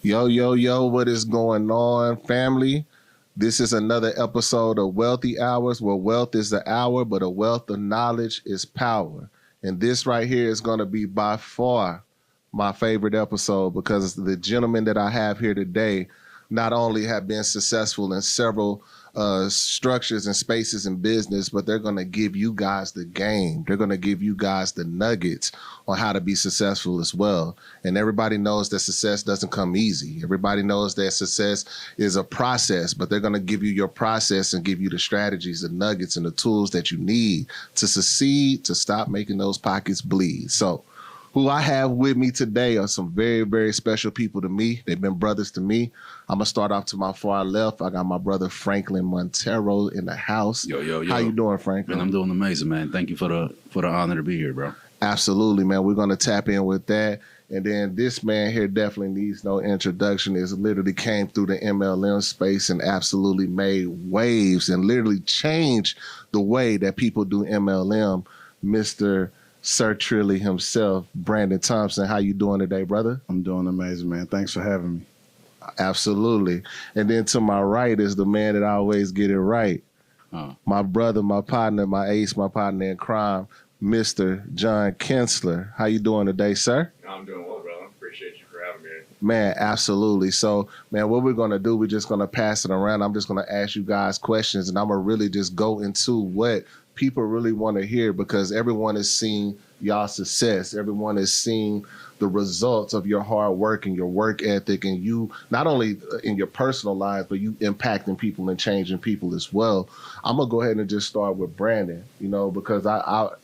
Yo, yo, yo, what is going on, family? This is another episode of Wealthy Hours, where wealth is the hour, but a wealth of knowledge is power. And this right here is going to be by far my favorite episode because the gentlemen that I have here today not only have been successful in several structures and spaces in business, but they're going to give you guys the game. They're going to give you guys the nuggets on how to be successful as well. And everybody knows that success doesn't come easy. Everybody knows that success is a process, but they're going to give you your process and give you the strategies, the nuggets, and the tools that you need to succeed, to stop making those pockets bleed. So who I have with me today are some very, very special people to me. They've been brothers to me. I'm going to start off to my far left. I got my brother Franklin Montero in the house. Yo, yo, yo. How you doing, Franklin? Man, I'm doing amazing, man. Thank you for the honor to be here, bro. Absolutely, man. We're going to tap in with that. And then this man here definitely needs no introduction. Is literally came through the MLM space and absolutely made waves and literally changed the way that people do MLM. Mr. Sir Trilly himself, Brandon Thompson. How you doing today, brother? I'm doing amazing, man. Thanks for having me. Absolutely. And then to my right is the man that always get it right. My brother, my partner, my ace, my partner in crime, Mr. John Kinsler. How you doing today, sir? I'm doing well, brother. Appreciate you for having me. Man, absolutely. So, man, what we're going to do, we're just going to pass it around. I'm just going to ask you guys questions, and I'm going to really just go into what people really want to hear, because everyone is seeing y'all success. Everyone is seeing the results of your hard work and your work ethic, and you not only in your personal life, but you impacting people and changing people as well. I'm gonna go ahead and just start with Brandon, because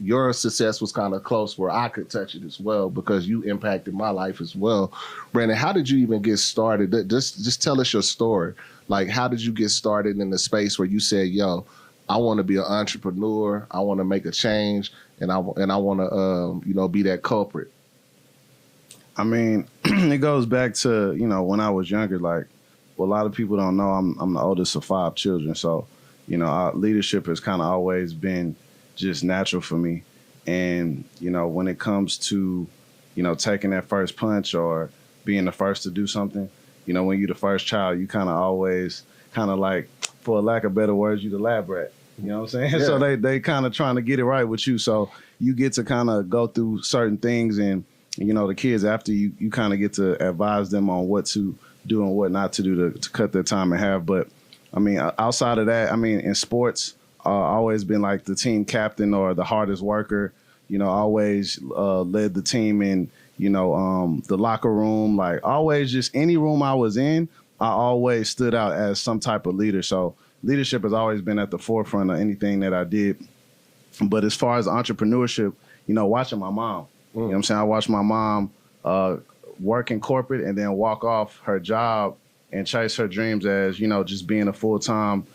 your success was kind of close where I could touch it as well, because you impacted my life as well. Brandon, how did you even get started? Just tell us your story. Like, how did you get started in the space where you said, yo, I want to be an entrepreneur, I want to make a change, and I want to be that culprit? I mean, it goes back to, when I was younger. Like, well, a lot of people don't know I'm the oldest of 5 children. So, our leadership has kind of always been just natural for me. And, when it comes to, taking that first punch or being the first to do something, when you're the first child, you kind of always like, for lack of better words, you the lab rat. You know what I'm saying? Yeah. So they kind of trying to get it right with you. So you get to kind of go through certain things, and the kids after you kind of get to advise them on what to do and what not to do to cut their time in half. But I mean, outside of that, I mean, in sports, always been like the team captain or the hardest worker. Always led the team in the locker room. Like, always, just any room I was in, I always stood out as some type of leader. So leadership has always been at the forefront of anything that I did. But as far as entrepreneurship, watching my mom, you know what I'm saying? I watched my mom work in corporate and then walk off her job and chase her dreams as, just being a full-time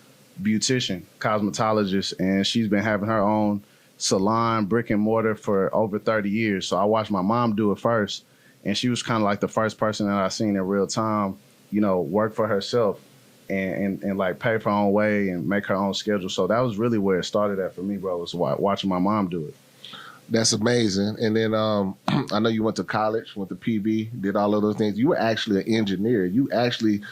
beautician, cosmetologist. And she's been having her own salon, brick and mortar, for over 30 years. So I watched my mom do it first. And she was kind of like the first person that I seen in real time, work for herself and like pay for her own way and make her own schedule. So that was really where it started at for me, bro, was watching my mom do it. That's amazing. And then I know you went to college, went to PV, did all of those things. You were actually an engineer. You actually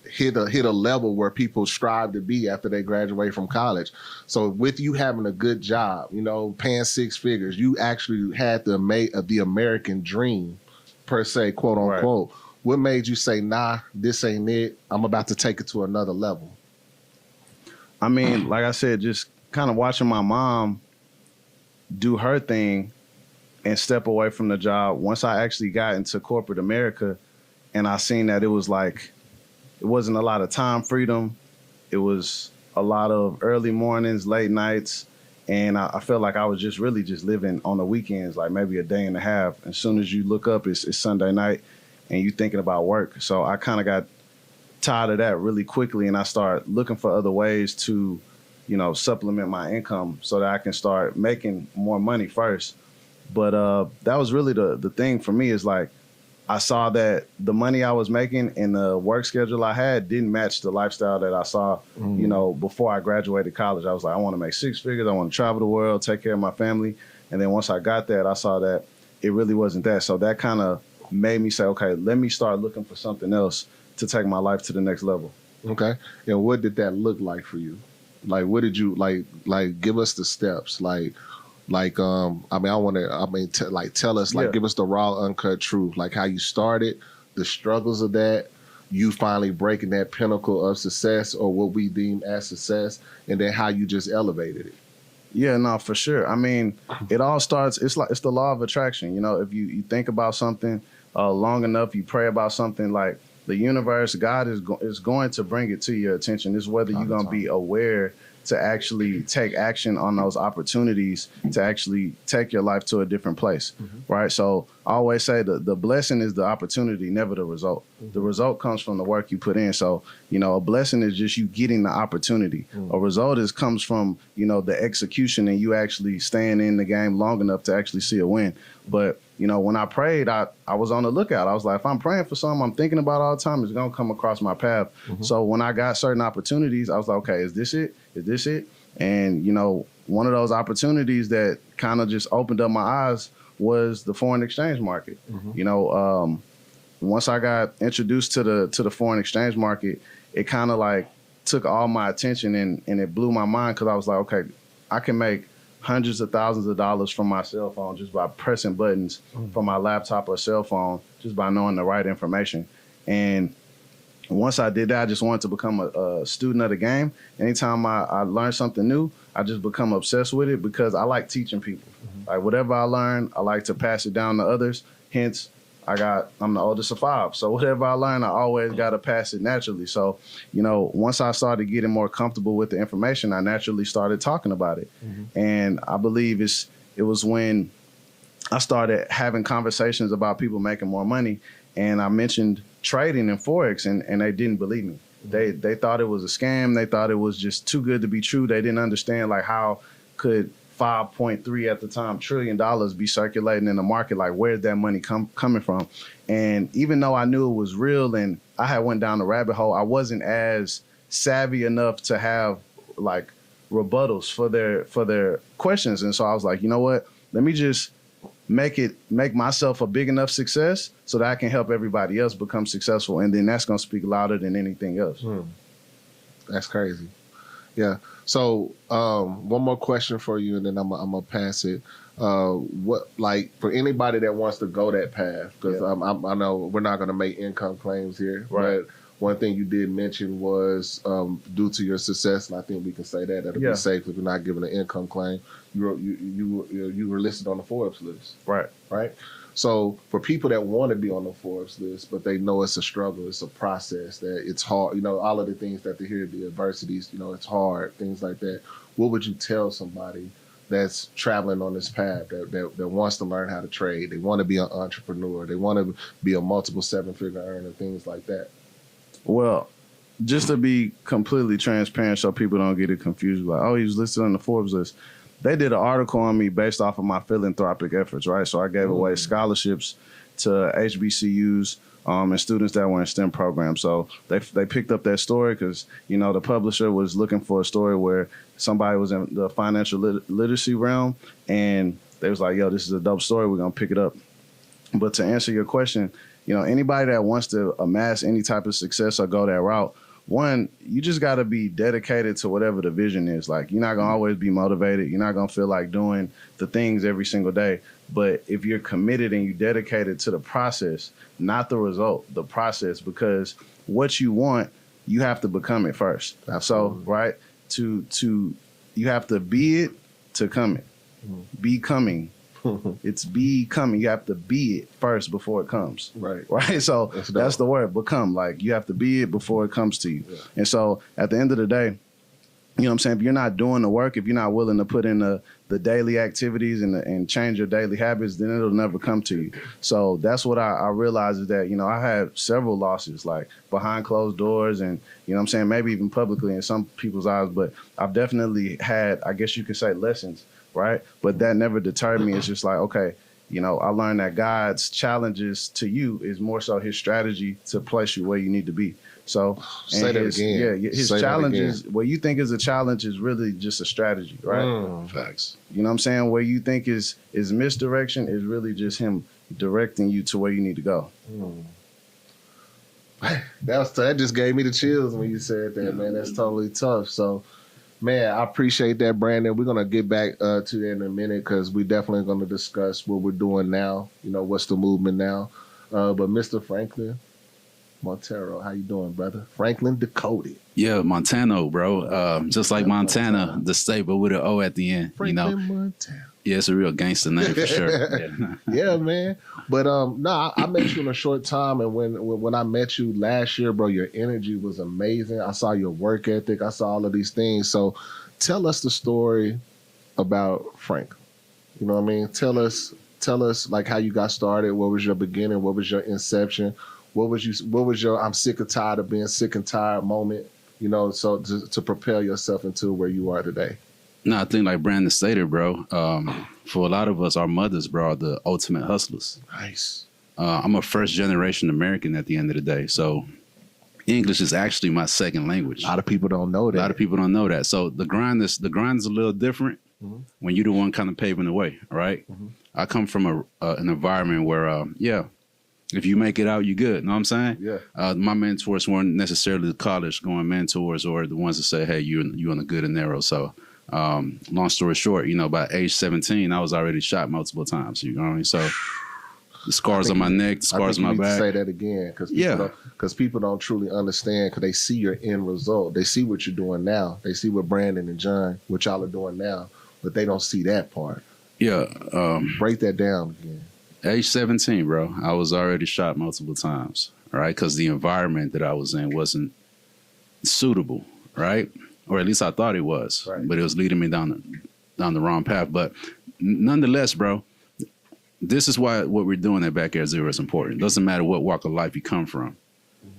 hit a level where people strive to be after they graduate from college. So with you having a good job, paying 6 figures, you actually had the American dream, per se, quote unquote. Right. What made you say, nah, this ain't it, I'm about to take it to another level? I mean, like I said, just kind of watching my mom do her thing and step away from the job. Once I actually got into corporate America and I seen that it was like, it wasn't a lot of time freedom. It was a lot of early mornings, late nights. And I felt like I was just really just living on the weekends, like maybe a day and a half. As soon as you look up, it's Sunday night and you thinking about work. So I kind of got tired of that really quickly, and I started looking for other ways to supplement my income so that I can start making more money first. But that was really the thing for me, is like, I saw that the money I was making and the work schedule I had didn't match the lifestyle that I saw, before I graduated college. I was like, I want to make 6 figures. I want to travel the world, take care of my family. And then once I got that, I saw that it really wasn't that. So that kind of made me say, okay, let me start looking for something else to take my life to the next level. Okay. And what did that look like for you? Like, what did you like? Give us the steps. I mean, tell us, like, Yeah. give us the raw, uncut truth, like how you started, the struggles of that, you finally breaking that pinnacle of success or what we deem as success, and then how you just elevated it. Yeah, no, for sure. I mean, it all starts. It's the law of attraction. You know, if you think about something long enough, you pray about something, like the universe, God is going to bring it to your attention. It's whether you're going to be aware to actually take action on those opportunities to actually take your life to a different place, right? So I always say the blessing is the opportunity, never the result. The result comes from the work you put in. So, you know, a blessing is just you getting the opportunity. A result comes from, you know, the execution and you actually staying in the game long enough to actually see a win. But, you know, when I prayed, I was on the lookout. I was like, if I'm praying for something I'm thinking about all the time, it's going to come across my path. So when I got certain opportunities, I was like, okay, is this it? Is this it? And, you know, one of those opportunities that kind of just opened up my eyes was the foreign exchange market. You know, once I got introduced to the foreign exchange market, it kind of like took all my attention and it blew my mind because I was like, okay, I can make hundreds of thousands of dollars from my cell phone just by pressing buttons from my laptop or cell phone, just by knowing the right information. And once I did that, I just wanted to become a student of the game. Anytime I learn something new, I just become obsessed with it because I like teaching people. Like whatever I learn, I like to pass it down to others. Hence, I'm the oldest of 5. So whatever I learn, I always got to pass it naturally. So, you know, once I started getting more comfortable with the information, I naturally started talking about it. And I believe it was when I started having conversations about people making more money, and I mentioned trading in Forex, and they didn't believe me. They thought it was a scam. They thought it was just too good to be true. They didn't understand, like, how could 5.3 at the time $1 trillion be circulating in the market? Like, where's that money coming from? And even though I knew it was real and I had went down the rabbit hole, I wasn't as savvy enough to have like rebuttals for their questions. And so I was like, you know what? Let me just make myself a big enough success so that I can help everybody else become successful. And then that's going to speak louder than anything else. That's crazy. Yeah. So one more question for you, and then I'm gonna pass it. What, like, for anybody that wants to go that path, because I know we're not gonna make income claims here, Right. but one thing you did mention was due to your success, and I think we can say that that'll be safe if we're not giving an income claim. You were listed on the Forbes list, right? So for people that want to be on the Forbes list, but they know it's a struggle, it's a process, that it's hard, you know, all of the things that they hear, the adversities, you know, it's hard, things like that. What would you tell somebody that's traveling on this path that wants to learn how to trade? They want to be an entrepreneur. They want to be a multiple 7-figure earner, things like that. Well, just to be completely transparent so people don't get it confused, like, oh, he was listed on the Forbes list. They did an article on me based off of my philanthropic efforts, right? So I gave away scholarships to HBCUs and students that were in STEM programs. So they picked up that story because, you know, the publisher was looking for a story where somebody was in the financial literacy realm, and they was like, yo, this is a dope story. We're going to pick it up. But to answer your question, you know, anybody that wants to amass any type of success or go that route, one, you just got to be dedicated to whatever the vision is. Like, you're not going to always be motivated. You're not going to feel like doing the things every single day. But if you're committed and you're dedicated to the process, not the result, the process, because what you want, you have to become it first. Absolutely. So, right, to you have to be it to come it. Becoming. It's becoming. You have to be it first before it comes. Right. So that's the word, become. Like, you have to be it before it comes to you. Yeah. And so at the end of the day, you know what I'm saying? If you're not doing the work, if you're not willing to put in the daily activities and change your daily habits, then it'll never come to you. So that's what I realized, is that, you know, I had several losses, like behind closed doors and, you know what I'm saying, maybe even publicly in some people's eyes. But I've definitely had, I guess you could say, lessons. Right. But that never deterred me. It's just like, OK, you know, I learned that God's challenges to you is more so his strategy to place you where you need to be. So say that again. Yeah, his challenges, what you think is a challenge is really just a strategy. Right. Facts. You know what I'm saying? Where you think is misdirection is really just him directing you to where you need to go. That just gave me the chills when you said that, man. That's totally tough. So, man, I appreciate that, Brandon. We're gonna get back to that in a minute because we definitely gonna discuss what we're doing now. You know, what's the movement now? But Mr. Franklin Montero, how you doing, brother? Franklin Decoded. Yeah, Montano, bro. Just like Montana, the state, but with an O at the end. Franklin Montana. Yeah, it's a real gangster name for sure. Yeah, yeah, man. But no, I met you in a short time, and when I met you last year, bro, your energy was amazing. I saw your work ethic. I saw all of these things. So, tell us the story about Frank. You know what I mean? Tell us like how you got started. What was your beginning? What was your inception? What was your I'm sick and tired of being sick and tired moment? You know, so to propel yourself into where you are today. No, I think like Brandon stated, bro, for a lot of us, our mothers, bro, are the ultimate hustlers. Nice. I'm a first generation American at the end of the day. So English is actually my second language. A lot of people don't know that. A lot of people don't know that. So the grind is a little different when you're the one kind of paving the way, right? I come from an environment where, if you make it out, you good. Know what I'm saying? Yeah. My mentors weren't necessarily the college going mentors or the ones that say, hey, you on the good and narrow. So long story short, you know, by age 17, I was already shot multiple times. You know what I mean? So the scars on my neck, the scars on my back. Say that again because people don't truly understand because they see your end result. They see what you're doing now. They see what Brandon and John, what y'all are doing now, but they don't see that part. Yeah. Break that down again. Age 17, bro, I was already shot multiple times, right? Because the environment that I was in wasn't suitable, right? Or at least I thought it was, but it was leading me down the wrong path. But nonetheless, bro, this is why what we're doing at Back at Zero is important. It doesn't matter what walk of life you come from,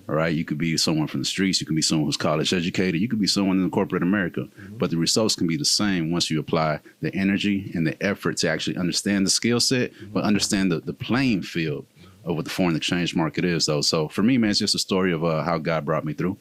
all right? You could be someone from the streets. You can be someone who's college educated. You could be someone in corporate America. But the results can be the same once you apply the energy and the effort to actually understand the skill set, but understand the playing field of what the foreign exchange market is, though. So for me, man, it's just a story of how God brought me through,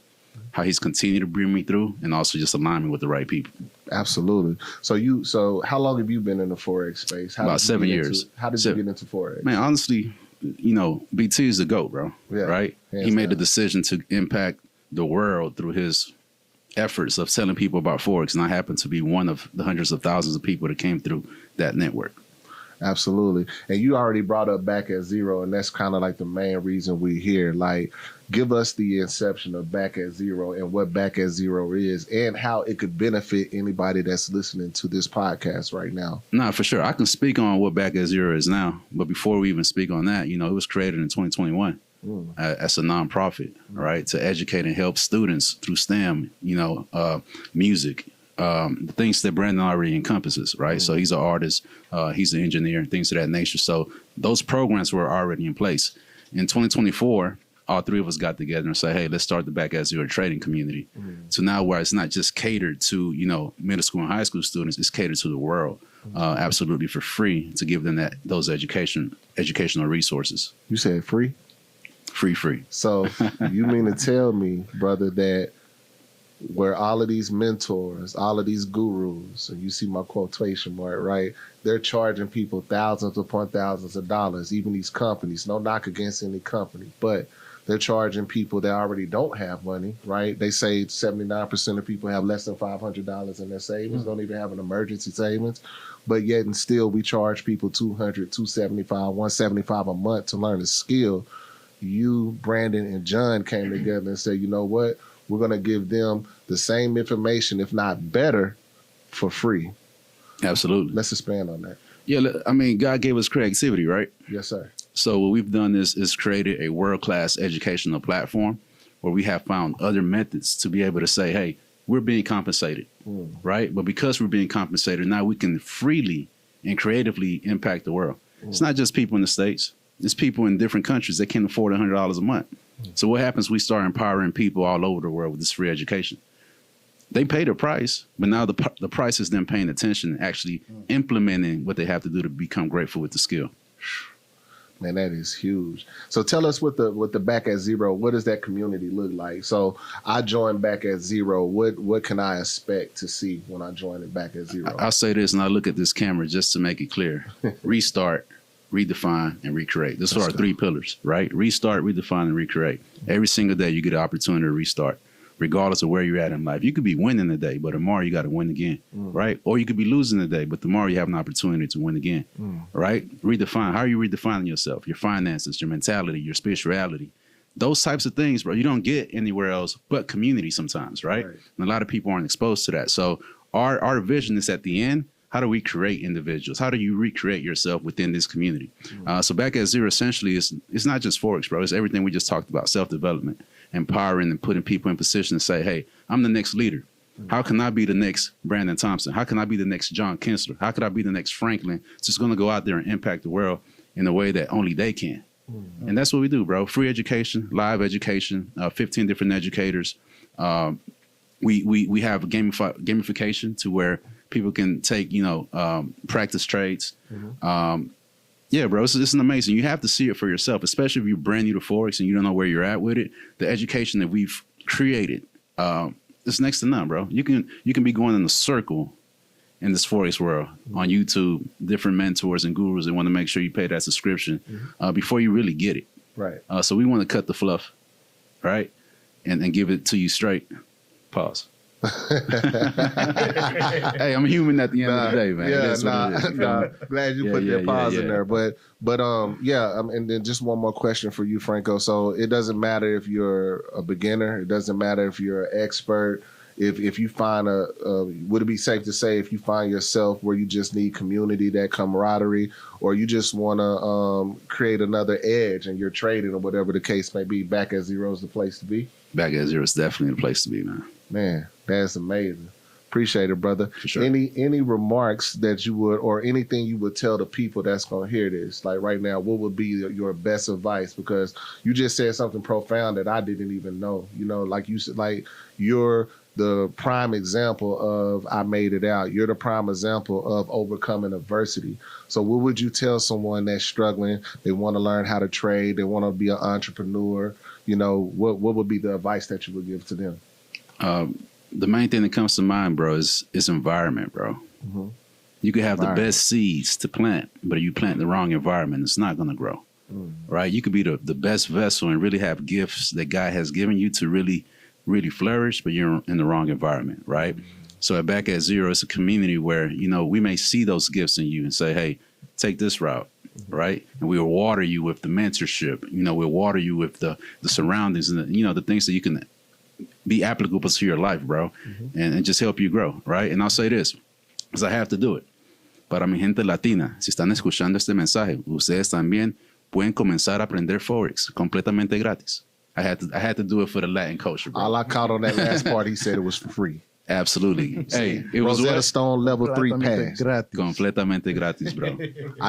how he's continued to bring me through, and also just align me with the right people. Absolutely. So how long have you been in the Forex space? About 7 years. How did you get into Forex? Man, honestly, you know, BT is the GOAT, bro. Yeah, right? He made the decision to impact the world through his efforts of telling people about Forex, and I happen to be one of the hundreds of thousands of people that came through that network. Absolutely. And you already brought up Back at Zero, and that's kind of like the main reason we're here. Like, give us the inception of Back at Zero and what Back at Zero is and how it could benefit anybody that's listening to this podcast right now. Nah, for sure. I can speak on what Back at Zero is now. But before we even speak on that, you know, it was created in 2021 as a nonprofit, right, to educate and help students through STEM, you know, music, the things that Brandon already encompasses, right? So he's an artist, he's an engineer, things of that nature. So those programs were already in place. In 2024, all three of us got together and said, hey, let's start the Back at Zero trading community. So now where it's not just catered to, you know, middle school and high school students, it's catered to the world, absolutely for free, to give them those educational resources. You said free? Free. So you mean to tell me, brother, that where all of these mentors, all of these gurus, and you see my quotation mark, right? They're charging people thousands upon thousands of dollars, even these companies. No knock against any company, but they're charging people that already don't have money, right? They say 79% of people have less than $500 in their savings, don't even have an emergency savings. But yet and still we charge people $200, $275, $175 a month to learn a skill. You, Brandon, and John came together and said, you know what? We're going to give them the same information, if not better, for free. Absolutely. Let's expand on that. Yeah, I mean, God gave us creativity, right? Yes, sir. So what we've done is created a world-class educational platform where we have found other methods to be able to say, hey, we're being compensated, right? But because we're being compensated, now we can freely and creatively impact the world. It's not just people in the States. It's people in different countries that can't afford $100 a month. So what happens? We start empowering people all over the world with this free education. They pay the price, but now the price is them paying attention and actually implementing what they have to do to become grateful with the skill. Man, that is huge. So tell us with the Back at Zero, what does that community look like? So I joined Back at Zero. What can I expect to see when I join it Back at Zero? I'll say this, and I look at this camera just to make it clear. Restart, redefine, and recreate. Those are our 3 pillars, right? Restart, redefine, and recreate. Every single day you get an opportunity to restart, regardless of where you're at in life. You could be winning today, but tomorrow you got to win again, right? Or you could be losing today, but tomorrow you have an opportunity to win again, right? Redefine. How are you redefining yourself? Your finances, your mentality, your spirituality. Those types of things, bro, you don't get anywhere else but community sometimes, right? And a lot of people aren't exposed to that. So our vision is at the end, how do we create individuals? How do you recreate yourself within this community? So Back at Zero essentially it's not just Forex, bro. It's everything we just talked about, self-development, empowering and putting people in position to say, hey, I'm the next leader. How can I be the next Brandon Thompson? How can I be the next John Kinsler? How could I be the next Franklin? Just going to go out there and impact the world in a way that only they can. And that's what we do, bro. Free education, live education, 15 different educators. We have gamification to where people can take, practice trades. Yeah, bro, it's an amazing. You have to see it for yourself, especially if you're brand new to Forex and you don't know where you're at with it. The education that we've created is next to none, bro. You can be going in a circle in this Forex world on YouTube, different mentors and gurus that want to make sure you pay that subscription before you really get it. Right. So we want to cut the fluff, right, and give it to you straight. Pause. Hey, I'm human at the end of the day, man. Glad you put that pause in there. But and then just one more question for you, Franco. So it doesn't matter if you're a beginner. It doesn't matter if you're an expert. If you find would it be safe to say if you find yourself where you just need community, that camaraderie, or you just want to create another edge and you're trading or whatever the case may be, Back at Zero is the place to be? Back at Zero is definitely the place to be, man. Man, that's amazing. Appreciate it, brother. For sure. Any remarks that you would, or anything you would tell the people that's going to hear this, like right now, what would be your best advice? Because you just said something profound that I didn't even know. Like you said, like you're the prime example of I made it out. You're the prime example of overcoming adversity. So what would you tell someone that's struggling? They want to learn how to trade. They want to be an entrepreneur. What would be the advice that you would give to them? The main thing that comes to mind, bro, is environment, bro. You could have the best seeds to plant, but if you plant in the wrong environment, it's not going to grow, right? You could be the best vessel and really have gifts that God has given you to really, really flourish, but you're in the wrong environment, right? So at Back at Zero, it's a community where, we may see those gifts in you and say, hey, take this route, right? And we'll water you with the mentorship. We'll water you with the surroundings and the things that you can be applicable to your life, bro, and just help you grow, right? And I'll say this, because I have to do it. Para mi gente latina, si están escuchando este mensaje, ustedes también pueden comenzar a aprender Forex completamente gratis. I had to do it for the Latin culture, bro. All I caught on that last part, he said it was for free. Absolutely. Hey, it was Rosetta Stone level 3 pass. Gratis. Completamente gratis, bro.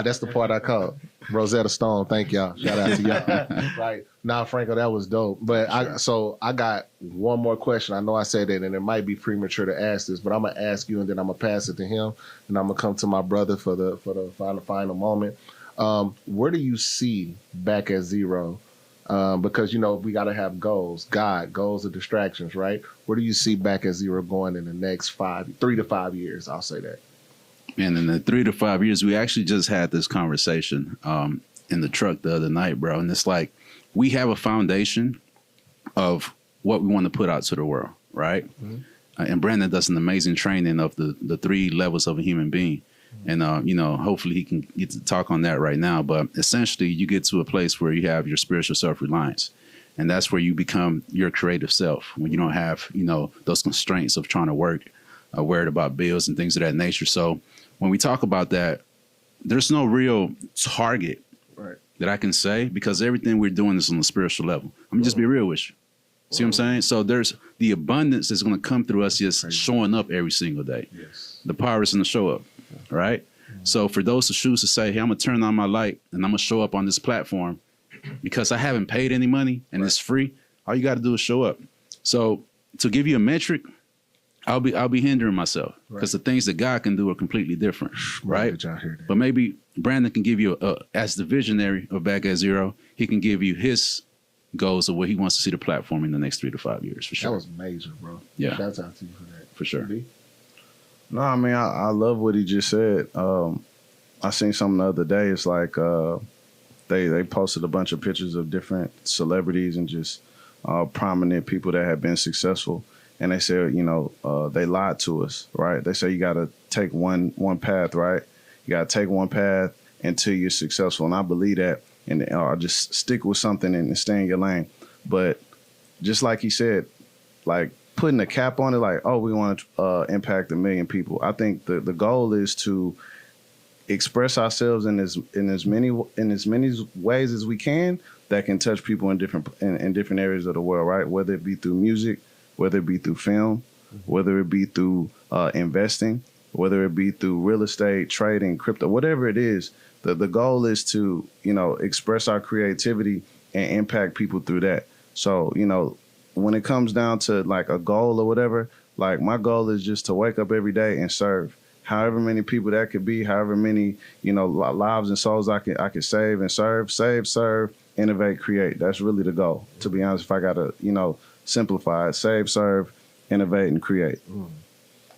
That's the part I caught. Rosetta Stone. Thank y'all. Shout out to y'all. Right. Nah, Franco, that was dope. But I got one more question. I know I said that, and it might be premature to ask this, but I'm gonna ask you, and then I'm gonna pass it to him, and I'm gonna come to my brother for the final moment. Where do you see Back at Zero? Because we got to have goals. Goals are distractions, right? Where do you see Back at Zero going in the next 3 to 5 years? I'll say that. And in the 3 to 5 years, we actually just had this conversation in the truck the other night, bro. And it's like we have a foundation of what we want to put out to the world, right? And Brandon does an amazing training of the 3 levels of a human being. And, hopefully he can get to talk on that right now. But essentially, you get to a place where you have your spiritual self-reliance. And that's where you become your creative self, when you don't have, those constraints of trying to work, worried about bills and things of that nature. So when we talk about that, there's no real target that I can say, because everything we're doing is on the spiritual level. I'm going to just be real with you. See what I'm saying? So there's the abundance that's going to come through us just showing up every single day. Yes. The power is in the show up. Right. So for those who choose to say, hey, I'm going to turn on my light and I'm going to show up on this platform because I haven't paid any money and it's free, all you got to do is show up. So to give you a metric, I'll be hindering myself because the things that God can do are completely different. Right. But maybe Brandon can give you as the visionary of Back at Zero, he can give you his goals of where he wants to see the platform in the next 3 to 5 years, for sure. That was major, bro. Yeah. Shouts out to you for that. For sure. No, I mean, I love what he just said. I seen something the other day. It's like they posted a bunch of pictures of different celebrities and just prominent people that have been successful. And they said, they lied to us, right? They say you got to take one path, right? You got to take one path until you're successful. And I believe that. And just stick with something and stay in your lane. But just like he said, like putting a cap on it, like, oh, we want to impact 1 million people. I think the goal is to express ourselves in as many ways as we can that can touch people in different areas of the world, right? Whether it be through music, whether it be through film, whether it be through investing, whether it be through real estate, trading, crypto, whatever it is. The goal is to express our creativity and impact people through that. So when it comes down to like a goal or whatever, like my goal is just to wake up every day and serve. However many people that could be, however many, lives and souls I could save and serve, innovate, create. That's really the goal. To be honest, if I gotta, simplify it, save, serve, innovate, and create.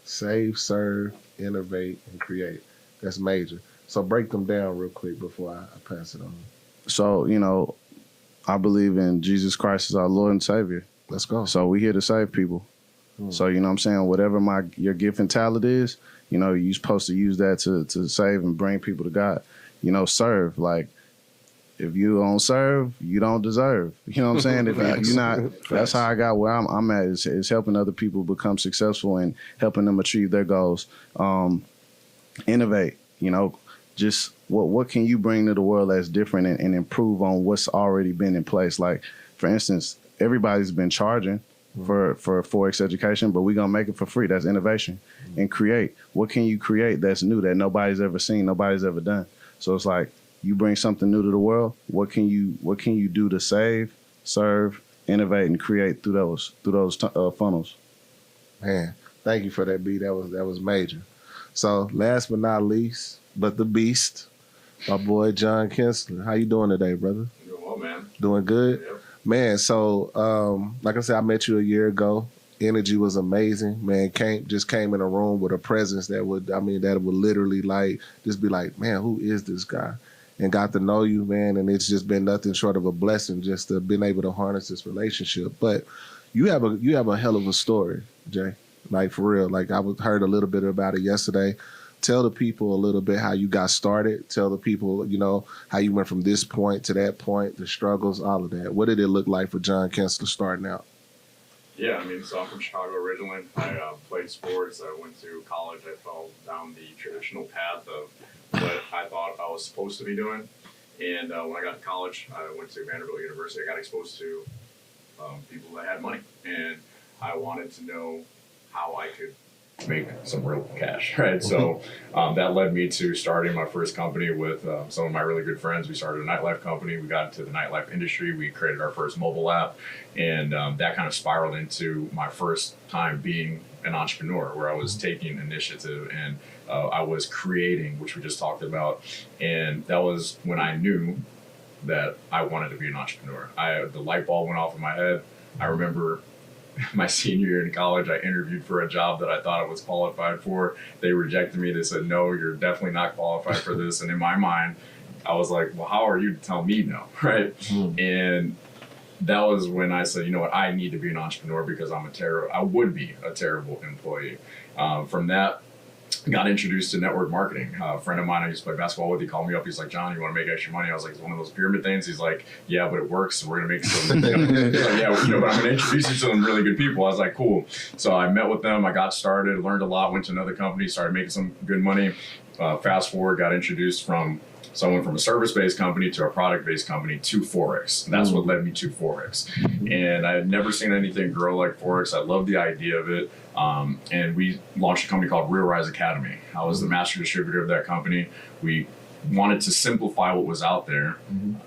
Save, serve, innovate, and create. That's major. So break them down real quick before I pass it on. So, I believe in Jesus Christ as our Lord and Savior. Let's go. So we here to save people. So, what I'm saying, whatever your gift and talent is, you're supposed to use that to save and bring people to God. Serve. Like, if you don't serve, you don't deserve. You know what I'm saying? If you're not, that's how I got where I'm at, is helping other people become successful and helping them achieve their goals. Innovate, just what can you bring to the world that's different and improve on what's already been in place? Like, for instance, everybody's been charging for Forex education, but we're going to make it for free. That's innovation. And create. What can you create that's new that nobody's ever seen, nobody's ever done? So it's like, you bring something new to the world. What can you do to save, serve, innovate, and create through those funnels? Man, thank you for that, B. That was major. So last but not least, but the beast, my boy John Kensler. How you doing today, brother? Doing well, man. Doing good? Yep. Man, so like I said, I met you a year ago. Energy was amazing. Man, just came in a room with a presence that would literally like just be like, man, who is this guy? And got to know you, man, and it's just been nothing short of a blessing just to been able to harness this relationship. But you have a hell of a story, Jay. Like, for real. Like, I heard a little bit about it yesterday. Tell the people a little bit how you got started. Tell the people, how you went from this point to that point, the struggles, all of that. What did it look like for John Kensler starting out? Yeah, so I'm from Chicago originally. I played sports. I went to college. I fell down the traditional path of what I thought I was supposed to be doing. And when I got to college, I went to Vanderbilt University. I got exposed to people that had money. And I wanted to know how I could make some real cash, right? So that led me to starting my first company with some of my really good friends. We started a nightlife company. We got into the nightlife industry. We created our first mobile app, and that kind of spiraled into my first time being an entrepreneur, where I was taking initiative and I was creating, which we just talked about. And that was when I knew that I wanted to be an entrepreneur. The light bulb went off in my head. I remember my senior year in college, I interviewed for a job that I thought I was qualified for. They rejected me. They said, no, you're definitely not qualified for this. And in my mind, I was like, well, how are you to tell me no, right? And that was when I said, you know what, I need to be an entrepreneur because I would be a terrible employee. From that, got introduced to network marketing. A friend of mine I used to play basketball with, he called me up. He's like, John, you want to make extra money? I was like, it's one of those pyramid things. He's like, yeah, but it works. So we're going to make some, but I'm going to introduce you to some really good people. I was like, cool. So I met with them. I got started, learned a lot, went to another company, started making some good money. Fast forward, got introduced from someone from a service-based company to a product-based company to Forex. And that's what led me to Forex. And I had never seen anything grow like Forex. I loved the idea of it. And we launched a company called Real Rise Academy. I was the master distributor of that company. We wanted to simplify what was out there.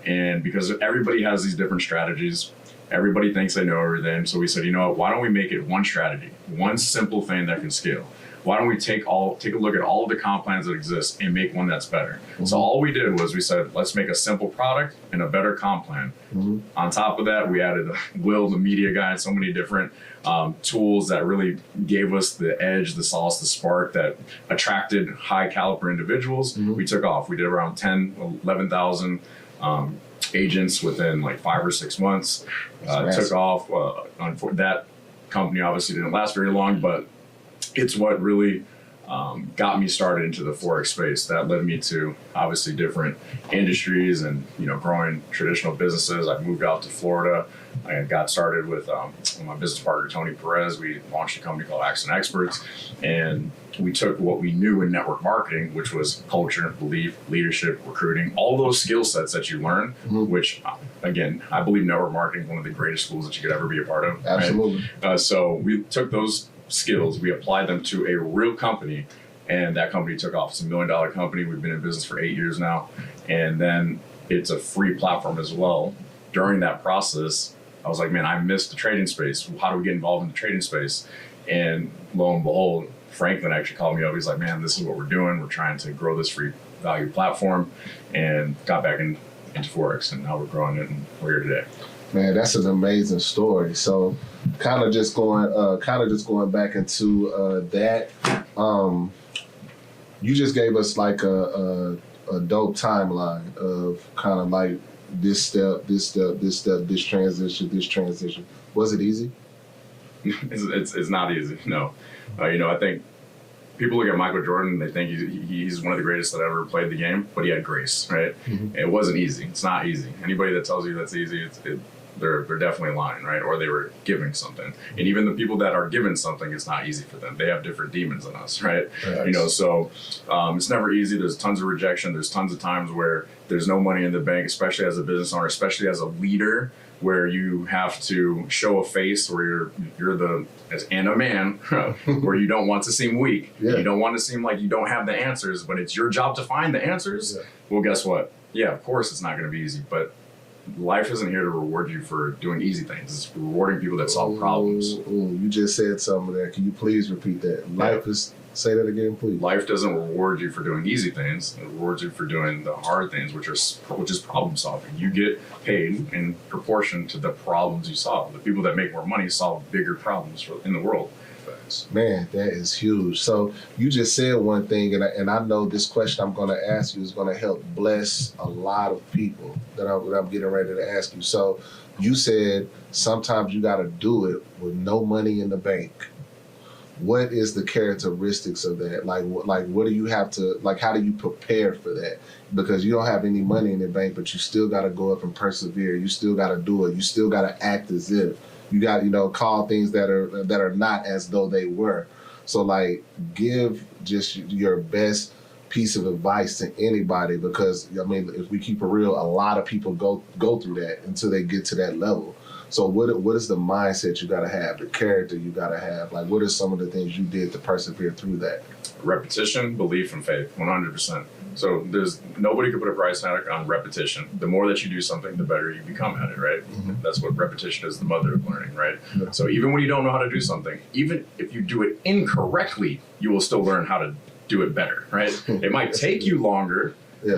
And because everybody has these different strategies, everybody thinks they know everything. So we said, you know what, why don't we make it one strategy, one simple thing that can scale? why don't we take a look at all of the comp plans that exist and make one that's better? So all we did was we said, let's make a simple product and a better comp plan. On top of that, we added Will, the media guy, and so many different tools that really gave us the edge, the sauce, the spark that attracted high caliber individuals. We took off. We did around 10, 11,000 agents within like 5 or 6 months. Took off. That company obviously didn't last very long, but it's what really got me started into the Forex space. That led me to obviously different industries and, growing traditional businesses. I moved out to Florida. I got started with my business partner, Tony Perez. We launched a company called Accent Experts, and we took what we knew in network marketing, which was culture, belief, leadership, recruiting, all those skill sets that you learn, which, again, I believe network marketing is one of the greatest schools that you could ever be a part of. Absolutely. Right? So we took those skills, we applied them to a real company, and that company took off. It's $1 million company. We've been in business for 8 years now, and then it's a free platform as well. During that process, I was like, man, I missed the trading space. How do we get involved in the trading space? And lo and behold, Franklin actually called me up. He's like, man, this is what we're doing. We're trying to grow this free value platform, and got back into Forex, and now we're growing it, and we're here today. Man, that's an amazing story. So, kind of just going back into that. You just gave us like a dope timeline of kind of like this step, this transition. Was it easy? It's not easy. No, I think people look at Michael Jordan, they think he's one of the greatest that ever played the game, but he had grace, right? It wasn't easy. It's not easy. Anybody that tells you that's easy, they're definitely lying, right? Or they were giving something. And even the people that are given something, it's not easy for them. They have different demons than us, right? So it's never easy. There's tons of rejection. There's tons of times where there's no money in the bank, especially as a business owner, especially as a leader, where you have to show a face where you're and a man, where you don't want to seem weak. You don't want to seem like you don't have the answers, but it's your job to find the answers. Well, guess what? Yeah, of course it's not going to be easy, but life isn't here to reward you for doing easy things. It's rewarding people that solve problems. You just said something there. Can you please repeat that? Life is, say that again, please. Life doesn't reward you for doing easy things. It rewards you for doing the hard things, which is problem solving. You get paid in proportion to the problems you solve. The people that make more money solve bigger problems in the world. Man, that is huge. So you just said one thing, and I know this question I'm going to ask you is going to help bless a lot of people that I'm getting ready to ask you. So you said sometimes you got to do it with no money in the bank. What is the characteristics of that? Like what do you have to, like, how do you prepare for that? Because you don't have any money in the bank, but you still got to go up and persevere. You still got to do it. You still got to act as if. You got, call things that are not as though they were. So, like, give just your best piece of advice to anybody, because, if we keep it real, a lot of people go through that until they get to that level. So what is the mindset you got to have, the character you got to have? Like, what are some of the things you did to persevere through that? Repetition, belief, and faith, 100%. So nobody could put a price tag on repetition. The more that you do something, the better you become at it, right? That's what repetition is, the mother of learning, right? So even when you don't know how to do something, even if you do it incorrectly, you will still learn how to do it better, right? It might take you longer,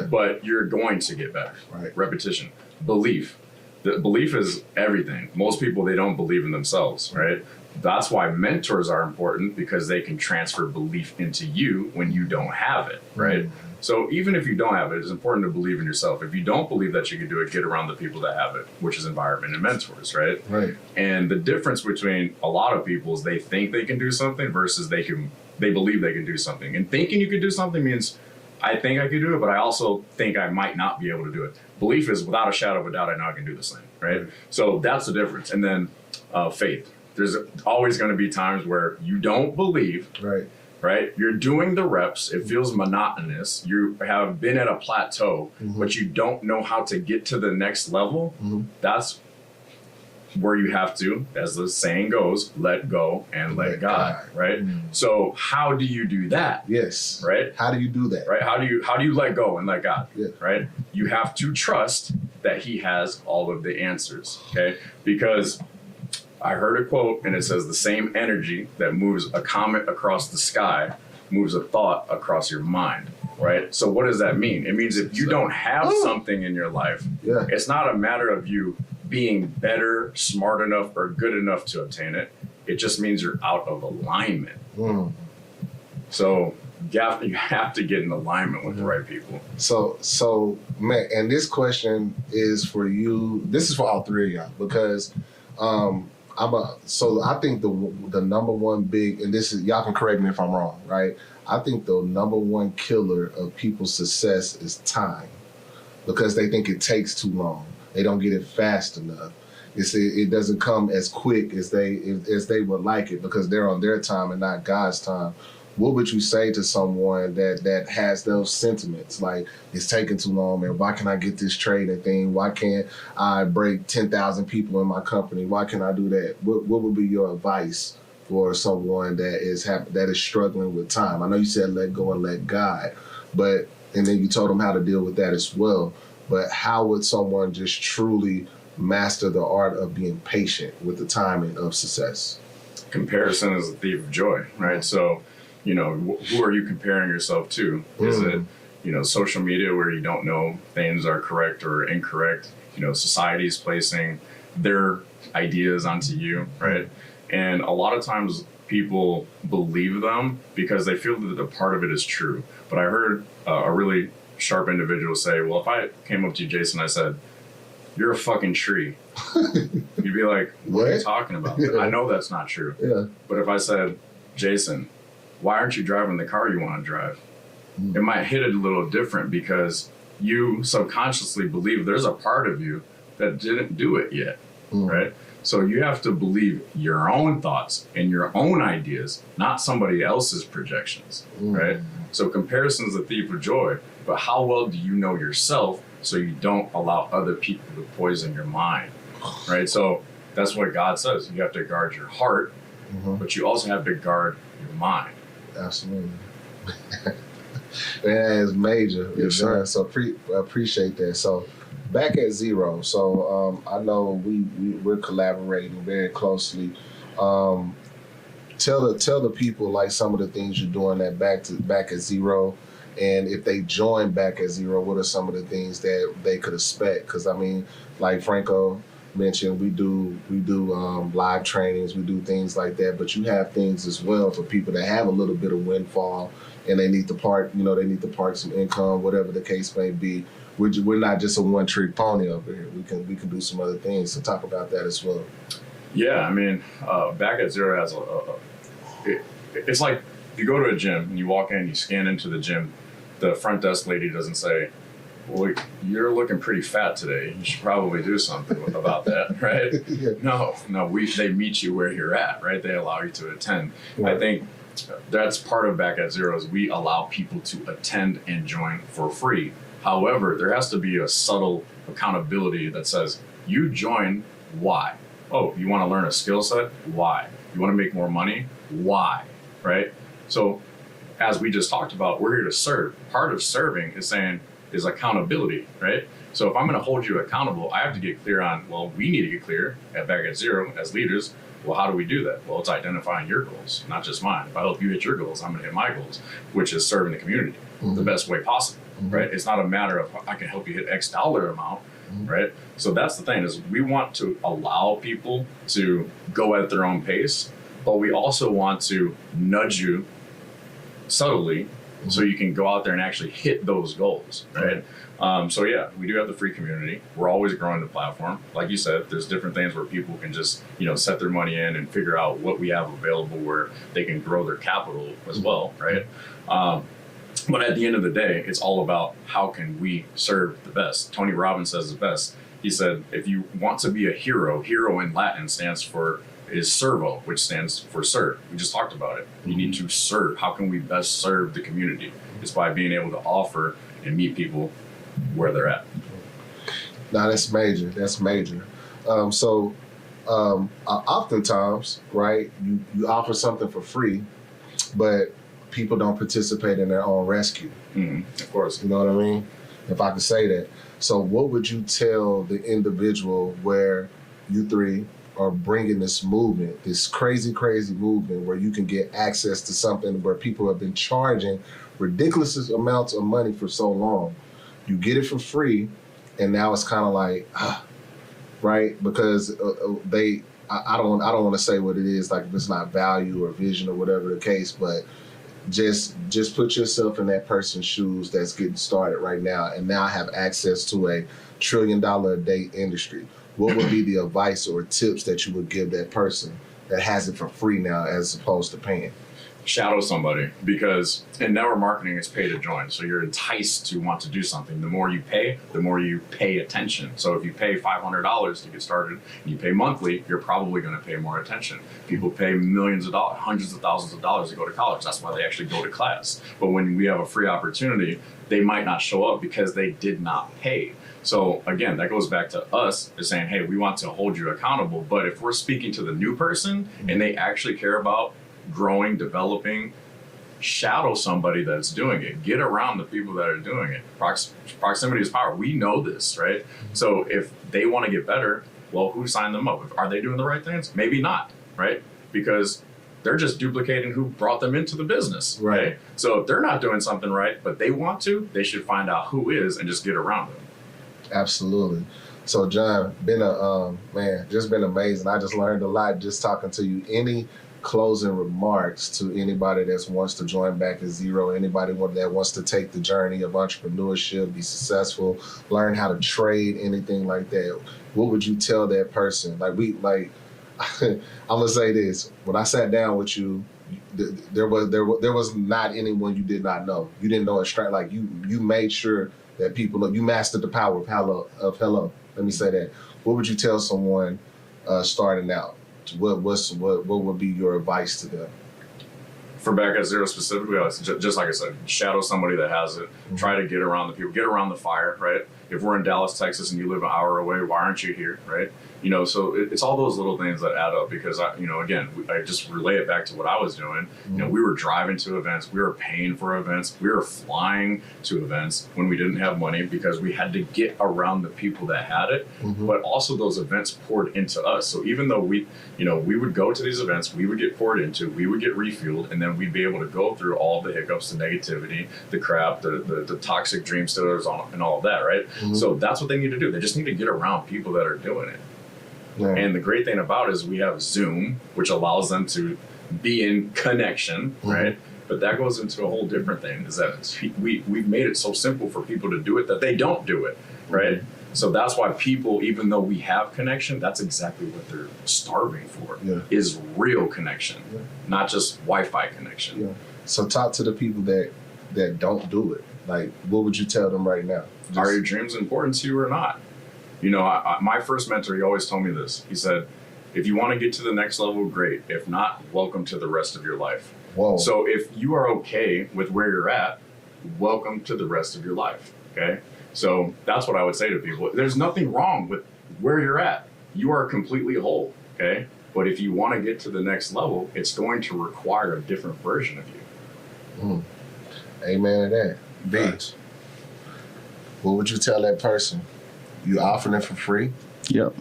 but you're going to get better. Right. Repetition. Belief. The belief is everything. Most people, they don't believe in themselves, right? That's why mentors are important, because they can transfer belief into you when you don't have it, right? So even if you don't have it, it's important to believe in yourself. If you don't believe that you can do it, get around the people that have it, which is environment and mentors, right? Right. And the difference between a lot of people is they think they can do something versus they believe they can do something. And thinking you can do something means, I think I could do it, but I also think I might not be able to do it. Belief is, without a shadow of a doubt, I know I can do this thing, right? So that's the difference. And then faith. There's always going to be times where you don't believe, right? You're doing the reps. It feels monotonous. You have been at a plateau, but you don't know how to get to the next level. That's where you have to, as the saying goes, let go and let God, right? So how do you do that? Yes. Right? How do you do that? Right? How do you let go and let God? Right? You have to trust that He has all of the answers, okay? Because I heard a quote, and it says the same energy that moves a comet across the sky moves a thought across your mind, right? So what does that mean? It means if you don't have something in your life, it's not a matter of you being better, smart enough, or good enough to obtain it. It just means you're out of alignment. So you have to get in alignment with the right people. So man, and this question is for you. This is for all three of y'all because so I think the number one big, and this is, y'all can correct me if I'm wrong, right? I think the number one killer of people's success is time, because they think it takes too long. They don't get it fast enough. It doesn't come as quick as they would like it, because they're on their time and not God's time. What would you say to someone that has those sentiments? Like, it's taking too long, man. Why can't I get this trading thing? Why can't I break 10,000 people in my company? Why can't I do that? What would be your advice for someone that is struggling with time? I know you said let go and let God, and then you told them how to deal with that as well. But how would someone just truly master the art of being patient with the timing of success? Comparison is the thief of joy, right? So, who are you comparing yourself to? Is it, social media where you don't know things are correct or incorrect? Society's placing their ideas onto you, right? And a lot of times people believe them because they feel that a part of it is true. But I heard a really sharp individual say, well, if I came up to you, Jason, I said, you're a fucking tree, you'd be like, what are you talking about? I know that's not true. Yeah. But if I said, Jason, why aren't you driving the car you want to drive? It might hit it a little different because you subconsciously believe there's a part of you that didn't do it yet, right? So you have to believe your own thoughts and your own ideas, not somebody else's projections, right? So comparison is the thief of joy, but how well do you know yourself so you don't allow other people to poison your mind, right? So that's what God says. You have to guard your heart, but you also have to guard your mind. Absolutely. Yeah, it's major. Yes, sir. So I appreciate that. So back at Zero. So I know we're collaborating very closely. Tell the people like some of the things you're doing back at Zero, and if they join back at Zero, what are some of the things that they could expect? Because I mean, like Franco mentioned, we do live trainings, we do things like that, but you have things as well for people that have a little bit of windfall and they need to park some income, whatever the case may be. We're not just a one-trick pony over here. We can do some other things. So talk about that as well. Yeah, I mean, back at Zero has it's like you go to a gym and you walk in, you scan into the gym, the front desk lady doesn't say, well, you're looking pretty fat today. You should probably do something about that, right? Yeah. No, they meet you where you're at, right? They allow you to attend. Right. I think that's part of Back at Zero is we allow people to attend and join for free. However, there has to be a subtle accountability that says, you join, why? Oh, you want to learn a skill set? Why? You want to make more money? Why? Right? So as we just talked about, we're here to serve. Part of serving is accountability, right? So if I'm going to hold you accountable, I have to get clear on, well, we need to get clear Back at Zero as leaders. Well, how do we do that? Well, it's identifying your goals, not just mine. If I help you hit your goals, I'm going to hit my goals, which is serving the community the best way possible, right? It's not a matter of I can help you hit X dollar amount, right? So that's the thing is we want to allow people to go at their own pace, but we also want to nudge you subtly so you can go out there and actually hit those goals, right? So yeah, we do have the free community. We're always growing the platform. Like you said, there's different things where people can just, set their money in and figure out what we have available where they can grow their capital as well, right? But at the end of the day, it's all about how can we serve the best. Tony Robbins says it best. He said, if you want to be a hero in Latin is servo, which stands for serve. We just talked about it. You need to serve. How can we best serve the community? It's by being able to offer and meet people where they're at. No, that's major. That's major. Oftentimes, right, you offer something for free, but people don't participate in their own rescue. Of course. You know what I mean? If I could say that. So what would you tell the individual where you three are bringing this movement, this crazy, crazy movement where you can get access to something where people have been charging ridiculous amounts of money for so long. You get it for free, and now it's kind of like, right? Because I don't want to say what it is, like if it's not value or vision or whatever the case, but just put yourself in that person's shoes that's getting started right now and now have access to a $1 trillion a day industry. What would be the advice or tips that you would give that person that has it for free now as opposed to paying? Shadow somebody, because in network marketing it's pay to join, so you're enticed to want to do something. The more you pay attention. So if you pay $500 to get started and you pay monthly, you're probably going to pay more attention. People pay millions of dollars, hundreds of thousands of dollars to go to college. That's why they actually go to class. But when we have a free opportunity, they might not show up because they did not pay. So again, that goes back to us as saying, hey, we want to hold you accountable. But if we're speaking to the new person and they actually care about growing, developing, shadow somebody that's doing it. Get around the people that are doing it. Proximity is power. We know this, right? So if they want to get better, well, who signed them up? Are they doing the right things? Maybe not, right? Because they're just duplicating who brought them into the business, right? So if they're not doing something right, but they want to, they should find out who is and just get around them. Absolutely. So John, just been amazing. I just learned a lot just talking to you. Any closing remarks to anybody that wants to join back at zero, anybody that wants to take the journey of entrepreneurship, be successful, learn how to trade, anything like that? What would you tell that person? I'm gonna say this: when I sat down with you, there was not anyone you did not know. You didn't know a straight. Like you made sure that people, you mastered the power of hello. Let me say that. What would you tell someone starting out? What would be your advice to them? For back at zero specifically, just like I said, shadow somebody that has it. Mm-hmm. Try to get around the people, get around the fire, right? If we're in Dallas, Texas, and you live an hour away, why aren't you here, right? So it's all those little things that add up because, I just relay it back to what I was doing. Mm-hmm. We were driving to events. We were paying for events. We were flying to events when we didn't have money because we had to get around the people that had it. Mm-hmm. But also those events poured into us. So even though we would go to these events, we would get poured into, we would get refueled, and then we'd be able to go through all the hiccups, the negativity, the crap, the toxic dream stealers and all of that, right? Mm-hmm. So that's what they need to do. They just need to get around people that are doing it. Yeah. And the great thing about it is we have Zoom, which allows them to be in connection, mm-hmm. right? But that goes into a whole different thing, is that we've made it so simple for people to do it that they don't do it, right? Mm-hmm. So that's why people, even though we have connection, that's exactly what they're starving for, is real connection, not just Wi-Fi connection. Yeah. So talk to the people that don't do it. Like, what would you tell them right now? Are your dreams important to you or not? My first mentor, he always told me this. He said, if you want to get to the next level, great. If not, welcome to the rest of your life. Whoa. So if you are okay with where you're at, welcome to the rest of your life, okay? So that's what I would say to people. There's nothing wrong with where you're at. You are completely whole, okay? But if you want to get to the next level, it's going to require a different version of you. Amen to that. Beats. What would you tell that person? You offering it for free? Yep.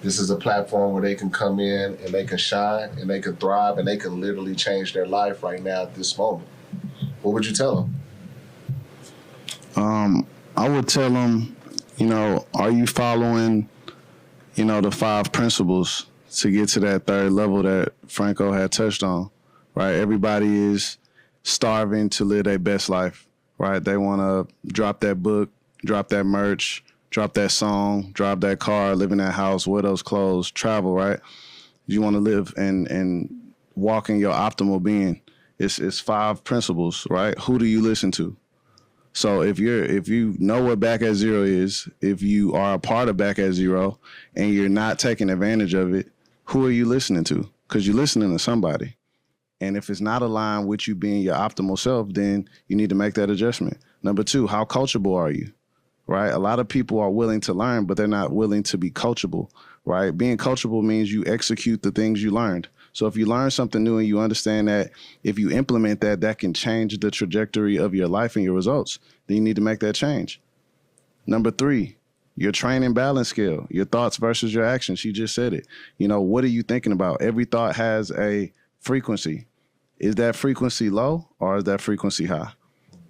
This is a platform where they can come in and they can shine and they can thrive and they can literally change their life right now at this moment. What would you tell them? I would tell them, are you following, the 5 principles to get to that third level that Franco had touched on, right? Everybody is starving to live their best life, right? They want to drop that book, drop that merch, drop that song, drive that car, live in that house, wear those clothes, travel, right? You want to live and walk in your optimal being. It's 5 principles, right? Who do you listen to? So if you know what Back at Zero is, if you are a part of Back at Zero and you're not taking advantage of it, who are you listening to? Because you're listening to somebody. And if it's not aligned with you being your optimal self, then you need to make that adjustment. Number 2, how coachable are you? Right? A lot of people are willing to learn, but they're not willing to be coachable, right? Being coachable means you execute the things you learned. So if you learn something new and you understand that if you implement that, that can change the trajectory of your life and your results, then you need to make that change. Number 3, your training balance scale, your thoughts versus your actions. She just said it. You know, what are you thinking about? Every thought has a frequency. Is that frequency low or is that frequency high?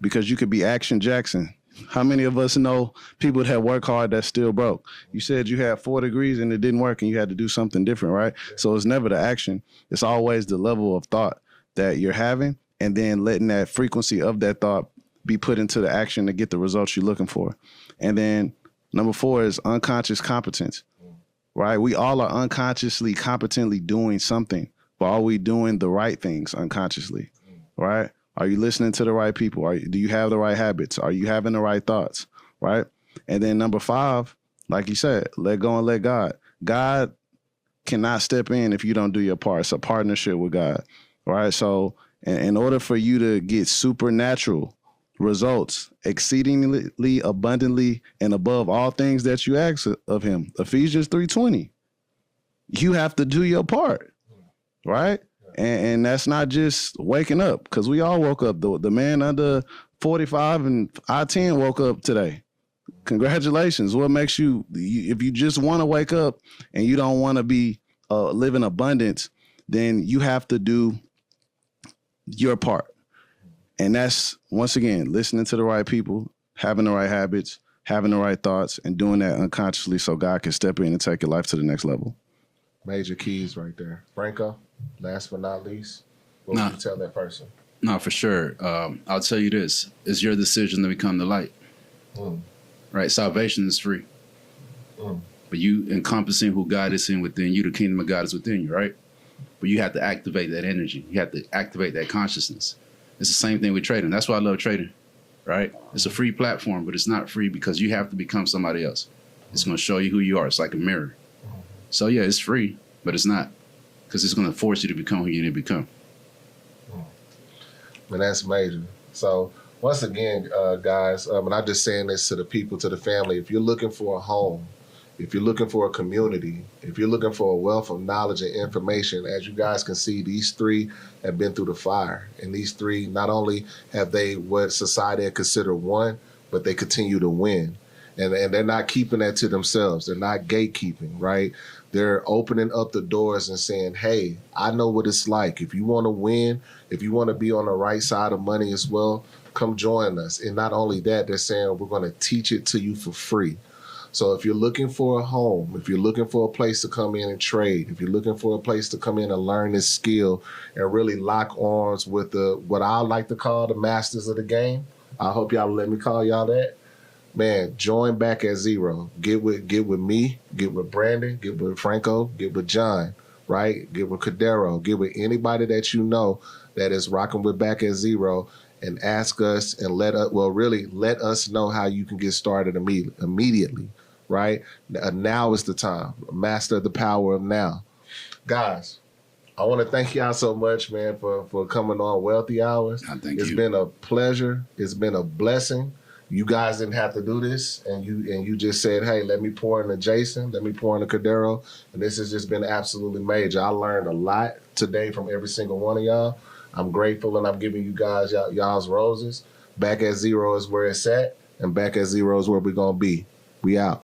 Because you could be Action Jackson. How many of us know people that work hard that still broke? You said you had 4 degrees and it didn't work and you had to do something different, right? So it's never the action. It's always the level of thought that you're having and then letting that frequency of that thought be put into the action to get the results you're looking for. And then number 4 is unconscious competence, right? We all are unconsciously, competently doing something, but are we doing the right things unconsciously, right? Are you listening to the right people? Do you have the right habits? Are you having the right thoughts, right? And then number 5, like you said, let go and let God. God cannot step in if you don't do your part. It's a partnership with God, right? So in order for you to get supernatural results, exceedingly abundantly and above all things that you ask of him, Ephesians 3:20, you have to do your part, right? And that's not just waking up, because we all woke up. The man under 45 and I-10 woke up today. Congratulations. What makes you, if you just want to wake up and you don't want to be live in abundance, then you have to do your part. And that's, once again, listening to the right people, having the right habits, having the right thoughts, and doing that unconsciously so God can step in and take your life to the next level. Major keys right there. Franco, last but not least, what would you tell that person? No, for sure. I'll tell you this. It's your decision to become the light. Right? Salvation is free. But you encompassing who God is in within you, the kingdom of God is within you, right? But you have to activate that energy. You have to activate that consciousness. It's the same thing with trading. That's why I love trading, right? It's a free platform, but it's not free because you have to become somebody else. It's going to show you who you are. It's like a mirror. So, yeah, it's free, but it's not, because it's going to force you to become who you need to become. And that's major. So, once again, guys, and I'm just saying this to the people, to the family, if you're looking for a home, if you're looking for a community, if you're looking for a wealth of knowledge and information, as you guys can see, these 3 have been through the fire. And these 3, not only have they what society had considered won, but they continue to win. And they're not keeping that to themselves. They're not gatekeeping, right? They're opening up the doors and saying, hey, I know what it's like. If you want to win, if you want to be on the right side of money as well, come join us. And not only that, they're saying we're going to teach it to you for free. So if you're looking for a home, if you're looking for a place to come in and trade, if you're looking for a place to come in and learn this skill and really lock arms with what I like to call the masters of the game, I hope y'all let me call y'all that. Man, join back at zero. Get with me, get with Brandon, get with Franco, get with John, right? Get with Cadero, get with anybody that you know that is rocking with back at zero, and ask us and let us know how you can get started immediately, right? Now is the time. Master the power of now. Guys, I want to thank y'all so much, man, for coming on Wealthy Hours. It's been a pleasure. It's been a blessing. You guys didn't have to do this, and you just said, hey, let me pour into Jason, let me pour into Cadero, and this has just been absolutely major. I learned a lot today from every single one of y'all. I'm grateful, and I'm giving you guys y'all's roses. Back at zero is where it's at, and back at zero is where we're going to be. We out.